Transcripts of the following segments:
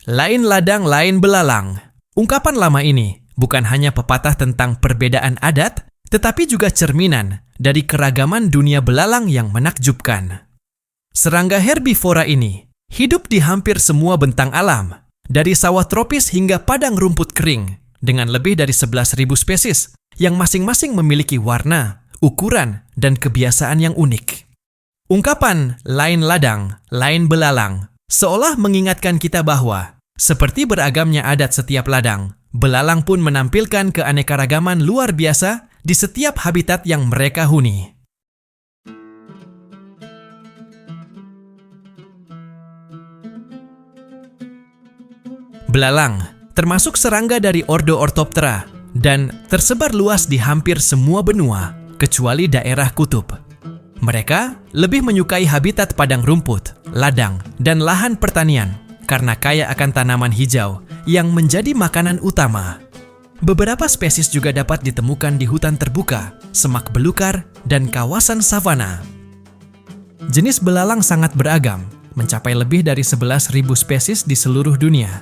Lain ladang, lain belalang. Ungkapan lama ini bukan hanya pepatah tentang perbedaan adat, tetapi juga cerminan dari keragaman dunia belalang yang menakjubkan. Serangga herbivora ini hidup di hampir semua bentang alam, dari sawah tropis hingga padang rumput kering, dengan lebih dari 11.000 spesies yang masing-masing memiliki warna, ukuran, dan kebiasaan yang unik. Ungkapan lain ladang, lain belalang seolah mengingatkan kita bahwa seperti beragamnya adat setiap ladang, belalang pun menampilkan keanekaragaman luar biasa di setiap habitat yang mereka huni. Belalang termasuk serangga dari ordo Orthoptera dan tersebar luas di hampir semua benua, kecuali daerah kutub. Mereka lebih menyukai habitat padang rumput, ladang, dan lahan pertanian karena kaya akan tanaman hijau yang menjadi makanan utama. Beberapa spesies juga dapat ditemukan di hutan terbuka, semak belukar, dan kawasan savana. Jenis belalang sangat beragam, mencapai lebih dari 11.000 spesies di seluruh dunia.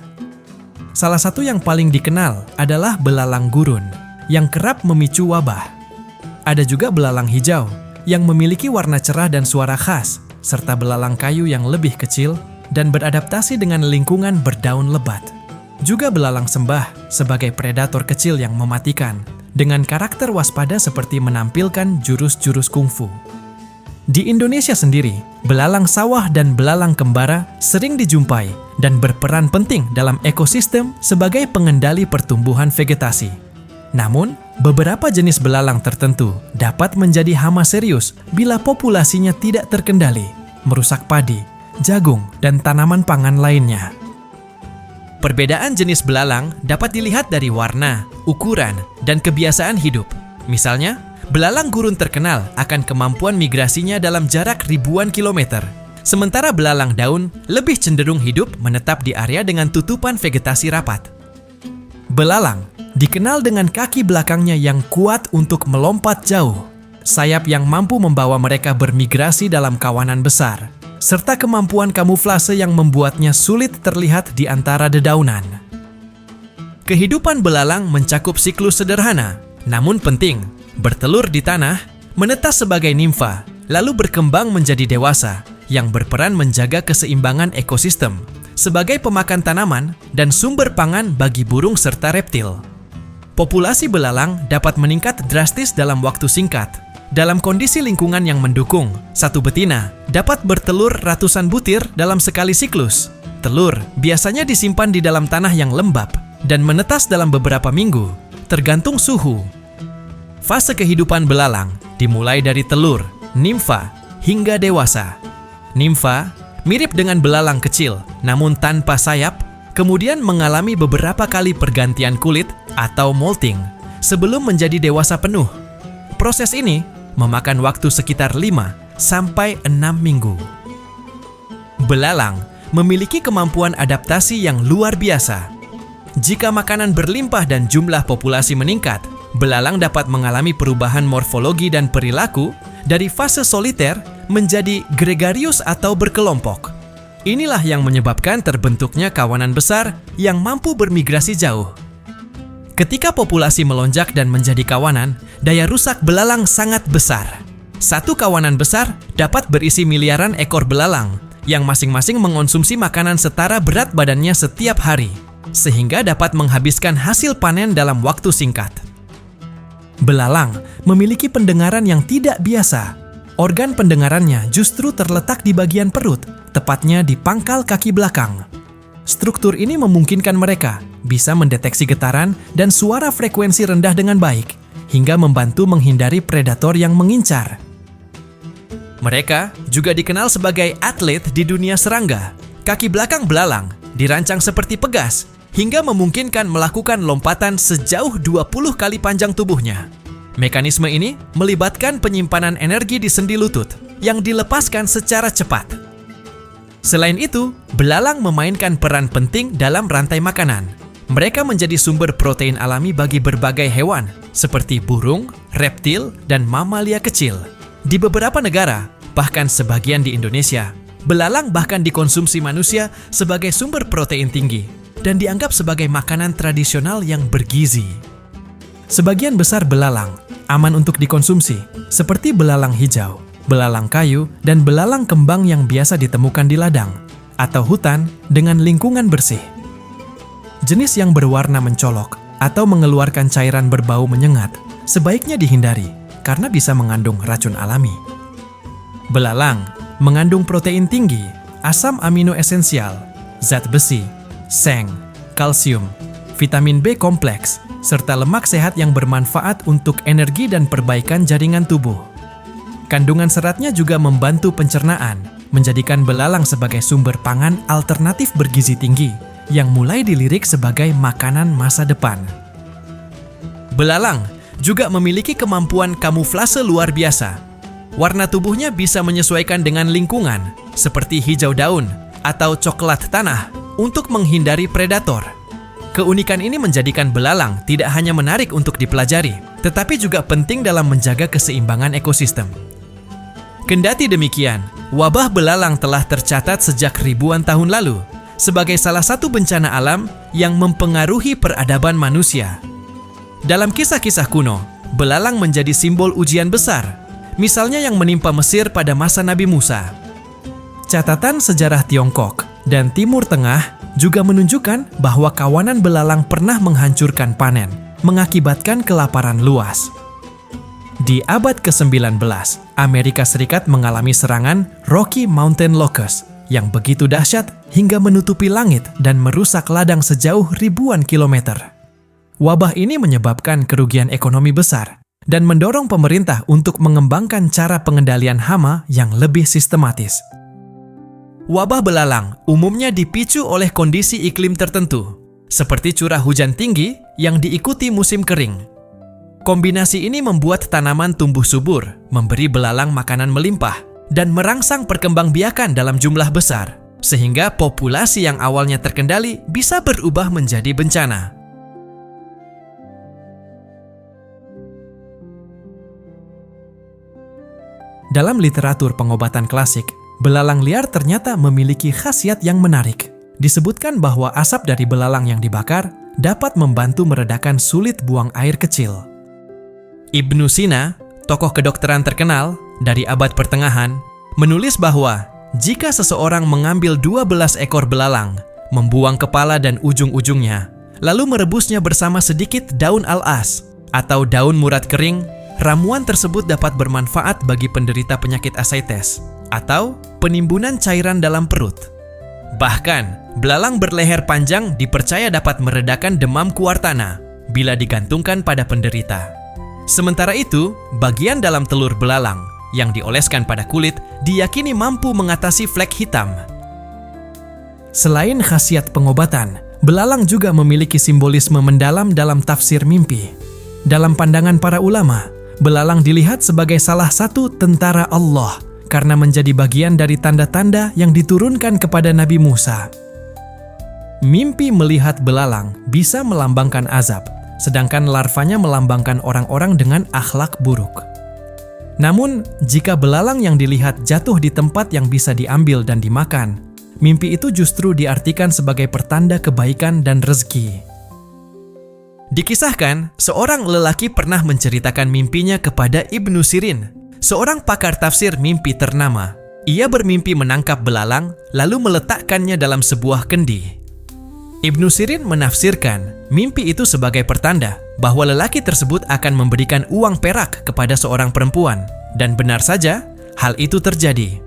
Salah satu yang paling dikenal adalah belalang gurun, yang kerap memicu wabah. Ada juga belalang hijau, yang memiliki warna cerah dan suara khas, serta belalang kayu yang lebih kecil dan beradaptasi dengan lingkungan berdaun lebat. Juga belalang sembah sebagai predator kecil yang mematikan, dengan karakter waspada seperti menampilkan jurus-jurus kungfu. Di Indonesia sendiri, belalang sawah dan belalang kembara sering dijumpai dan berperan penting dalam ekosistem sebagai pengendali pertumbuhan vegetasi. Namun, beberapa jenis belalang tertentu dapat menjadi hama serius bila populasinya tidak terkendali, merusak padi, jagung, dan tanaman pangan lainnya. Perbedaan jenis belalang dapat dilihat dari warna, ukuran, dan kebiasaan hidup. Misalnya, belalang gurun terkenal akan kemampuan migrasinya dalam jarak ribuan kilometer, sementara belalang daun lebih cenderung hidup menetap di area dengan tutupan vegetasi rapat. Belalang dikenal dengan kaki belakangnya yang kuat untuk melompat jauh, sayap yang mampu membawa mereka bermigrasi dalam kawanan besar, serta kemampuan kamuflase yang membuatnya sulit terlihat di antara dedaunan. Kehidupan belalang mencakup siklus sederhana, namun penting, bertelur di tanah, menetas sebagai nimfa, lalu berkembang menjadi dewasa, yang berperan menjaga keseimbangan ekosistem, sebagai pemakan tanaman dan sumber pangan bagi burung serta reptil. Populasi belalang dapat meningkat drastis dalam waktu singkat. Dalam kondisi lingkungan yang mendukung, satu betina dapat bertelur ratusan butir dalam sekali siklus. Telur biasanya disimpan di dalam tanah yang lembab dan menetas dalam beberapa minggu, tergantung suhu. Fase kehidupan belalang dimulai dari telur, nimfa, hingga dewasa. Nimfa mirip dengan belalang kecil, namun tanpa sayap, kemudian mengalami beberapa kali pergantian kulit atau molting sebelum menjadi dewasa penuh. Proses ini memakan waktu sekitar 5 sampai 6 minggu. Belalang memiliki kemampuan adaptasi yang luar biasa. Jika makanan berlimpah dan jumlah populasi meningkat, belalang dapat mengalami perubahan morfologi dan perilaku dari fase soliter menjadi gregarius atau berkelompok. Inilah yang menyebabkan terbentuknya kawanan besar yang mampu bermigrasi jauh. Ketika populasi melonjak dan menjadi kawanan, daya rusak belalang sangat besar. Satu kawanan besar dapat berisi miliaran ekor belalang, yang masing-masing mengonsumsi makanan setara berat badannya setiap hari, sehingga dapat menghabiskan hasil panen dalam waktu singkat. Belalang memiliki pendengaran yang tidak biasa. Organ pendengarannya justru terletak di bagian perut, tepatnya di pangkal kaki belakang. Struktur ini memungkinkan mereka bisa mendeteksi getaran dan suara frekuensi rendah dengan baik, hingga membantu menghindari predator yang mengincar. Mereka juga dikenal sebagai atlet di dunia serangga. Kaki belakang belalang dirancang seperti pegas, hingga memungkinkan melakukan lompatan sejauh 20 kali panjang tubuhnya. Mekanisme ini melibatkan penyimpanan energi di sendi lutut yang dilepaskan secara cepat. Selain itu, belalang memainkan peran penting dalam rantai makanan. Mereka menjadi sumber protein alami bagi berbagai hewan, seperti burung, reptil, dan mamalia kecil. Di beberapa negara, bahkan sebagian di Indonesia, Belalang bahkan dikonsumsi manusia sebagai sumber protein tinggi dan dianggap sebagai makanan tradisional yang bergizi. Sebagian besar belalang aman untuk dikonsumsi, seperti belalang hijau, belalang kayu, dan belalang kembang yang biasa ditemukan di ladang atau hutan dengan lingkungan bersih. Jenis yang berwarna mencolok atau mengeluarkan cairan berbau menyengat sebaiknya dihindari karena bisa mengandung racun alami. Belalang mengandung protein tinggi, asam amino esensial, zat besi, seng, kalsium, vitamin B kompleks, serta lemak sehat yang bermanfaat untuk energi dan perbaikan jaringan tubuh. Kandungan seratnya juga membantu pencernaan, menjadikan belalang sebagai sumber pangan alternatif bergizi tinggi yang mulai dilirik sebagai makanan masa depan. Belalang juga memiliki kemampuan kamuflase luar biasa. Warna tubuhnya bisa menyesuaikan dengan lingkungan, seperti hijau daun atau coklat tanah, untuk menghindari predator. Keunikan ini menjadikan belalang tidak hanya menarik untuk dipelajari, tetapi juga penting dalam menjaga keseimbangan ekosistem. Kendati demikian, wabah belalang telah tercatat sejak ribuan tahun lalu sebagai salah satu bencana alam yang mempengaruhi peradaban manusia. Dalam kisah-kisah kuno, belalang menjadi simbol ujian besar, misalnya yang menimpa Mesir pada masa Nabi Musa. Catatan sejarah Tiongkok dan Timur Tengah juga menunjukkan bahwa kawanan belalang pernah menghancurkan panen, mengakibatkan kelaparan luas. Di abad ke-19, Amerika Serikat mengalami serangan Rocky Mountain Locust yang begitu dahsyat hingga menutupi langit dan merusak ladang sejauh ribuan kilometer. Wabah ini menyebabkan kerugian ekonomi besar dan mendorong pemerintah untuk mengembangkan cara pengendalian hama yang lebih sistematis. Wabah belalang umumnya dipicu oleh kondisi iklim tertentu, seperti curah hujan tinggi yang diikuti musim kering. Kombinasi ini membuat tanaman tumbuh subur, memberi belalang makanan melimpah, dan merangsang perkembangbiakan dalam jumlah besar, sehingga populasi yang awalnya terkendali bisa berubah menjadi bencana. Dalam literatur pengobatan klasik, belalang liar ternyata memiliki khasiat yang menarik. Disebutkan bahwa asap dari belalang yang dibakar dapat membantu meredakan sulit buang air kecil. Ibnu Sina, tokoh kedokteran terkenal dari abad pertengahan, menulis bahwa jika seseorang mengambil 12 ekor belalang, membuang kepala dan ujung-ujungnya, lalu merebusnya bersama sedikit daun al-as atau daun murad kering, ramuan tersebut dapat bermanfaat bagi penderita penyakit ascites atau penimbunan cairan dalam perut. Bahkan, belalang berleher panjang dipercaya dapat meredakan demam kuartana bila digantungkan pada penderita. Sementara itu, bagian dalam telur belalang yang dioleskan pada kulit diyakini mampu mengatasi flek hitam. Selain khasiat pengobatan, belalang juga memiliki simbolisme mendalam dalam tafsir mimpi. Dalam pandangan para ulama, belalang dilihat sebagai salah satu tentara Allah karena menjadi bagian dari tanda-tanda yang diturunkan kepada Nabi Musa. Mimpi melihat belalang bisa melambangkan azab, sedangkan larvanya melambangkan orang-orang dengan akhlak buruk. Namun, jika belalang yang dilihat jatuh di tempat yang bisa diambil dan dimakan, mimpi itu justru diartikan sebagai pertanda kebaikan dan rezeki. Dikisahkan, seorang lelaki pernah menceritakan mimpinya kepada Ibnu Sirin, seorang pakar tafsir mimpi ternama. Ia bermimpi menangkap belalang, lalu meletakkannya dalam sebuah kendi. Ibnu Sirin menafsirkan mimpi itu sebagai pertanda bahwa lelaki tersebut akan memberikan uang perak kepada seorang perempuan, dan benar saja, hal itu terjadi.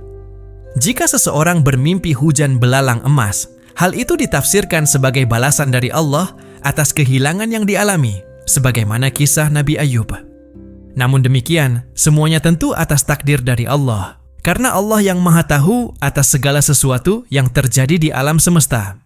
Jika seseorang bermimpi hujan belalang emas, hal itu ditafsirkan sebagai balasan dari Allah atas kehilangan yang dialami, sebagaimana kisah Nabi Ayub. Namun demikian, semuanya tentu atas takdir dari Allah, karena Allah yang Maha Tahu atas segala sesuatu yang terjadi di alam semesta.